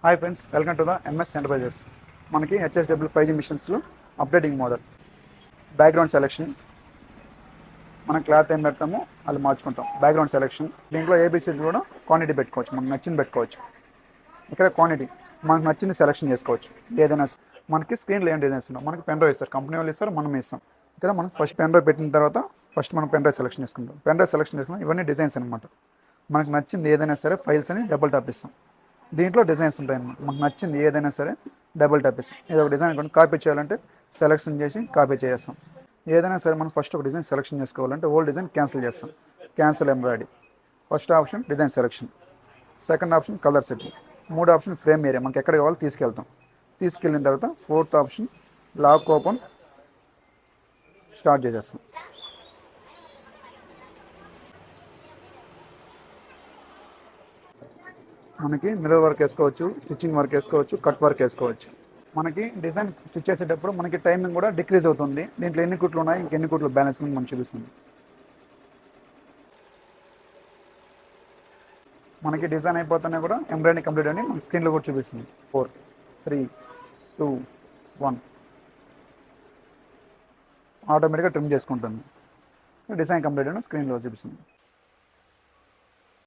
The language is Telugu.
Hi friends, welcome to the MS enterprises. మనకి హెచ్ఎస్డబ్ల్యూ 5G మిషన్స్లో అప్డేటింగ్ మోడల్, బ్యాక్గ్రౌండ్ సెలెక్షన్, మనం క్లాత్ ఏం పెడతామో అది మార్చుకుంటాం. బ్యాక్గ్రౌండ్ సెలెక్షన్, దీంట్లో ఏబీసీ కూడా క్వాంటిటీ పెట్టుకోవచ్చు, మనకు నచ్చింది పెట్టుకోవచ్చు. ఇక్కడ క్వాంటిటీ మనకు నచ్చింది సెలెక్షన్ చేసుకోవచ్చు. ఏదైనా మనకి స్క్రీన్లో ఏం డిజైన్స్ ఉన్నాం, మనకి పెన్ డ్రైవ్ ఇస్తారు, కంపెనీ వాళ్ళు ఇస్తారు, మనం ఇస్తాం. ఇక్కడ మనం ఫస్ట్ పెన్ డ్రైవ్ పెట్టిన తర్వాత మనం పెన్ డ్రైవ్ సెలెక్షన్ చేసుకుంటాం. పెన్ డ్రైవ్ సెలెక్షన్ చేసుకున్నాం, ఇవన్నీ డిజైన్స్ అనమాట. మనకు నచ్చింది ఏదైనా సరే ఫైల్స్ అని డబుల్ టాప్ ఇస్తాం. దీంట్లో డిజైన్స్ ఉంటాయి అన్నమాట. మనకు నచ్చింది ఏదైనా సరే డబుల్ టాప్ ఇస్తాం. ఇది ఒక డిజైన్ కొన్ని కాపీ చేయాలంటే సెలెక్షన్ చేసి కాపీ చేస్తాం. ఏదైనా సరే మనం ఫస్ట్ ఒక డిజైన్ సెలెక్షన్ చేసుకోవాలంటే ఓల్డ్ డిజైన్ క్యాన్సిల్ చేస్తాం. Cancel embroidery. First option design selection, second option colour setting, మూడు ఆప్షన్ ఫ్రేమ్ ఏరియా, మనకి ఎక్కడ కావాలో తీసుకెళ్తాం. తీసుకెళ్ళిన తర్వాత fourth option lock open start చేసేస్తాం. మనకి మిర్రర్ వర్క్ వేసుకోవచ్చు, స్టిచ్చింగ్ వర్క్ వేసుకోవచ్చు, కట్ వర్క్ వేసుకోవచ్చు. మనకి డిజైన్ స్టిచ్ చేసేటప్పుడు మనకి టైమింగ్ కూడా డిక్రీజ్ అవుతుంది. దీంట్లో ఎన్ని కుట్లు ఉన్నాయి, ఇంకెన్ని కుట్లు బ్యాలెన్స్ ఉంది మనకు చూపిస్తుంది. మనకి డిజైన్ అయిపోతున్నా కూడా ఎంబ్రాయిడరీ కంప్లీట్ అని మన స్క్రీన్లో కూడా చూపిస్తుంది. 4, 3, 2, 1 ఆటోమేటిక్గా ట్రిమ్ చేసుకుంటుంది. డిజైన్ కంప్లీట్ అని స్క్రీన్లో చూపిస్తుంది.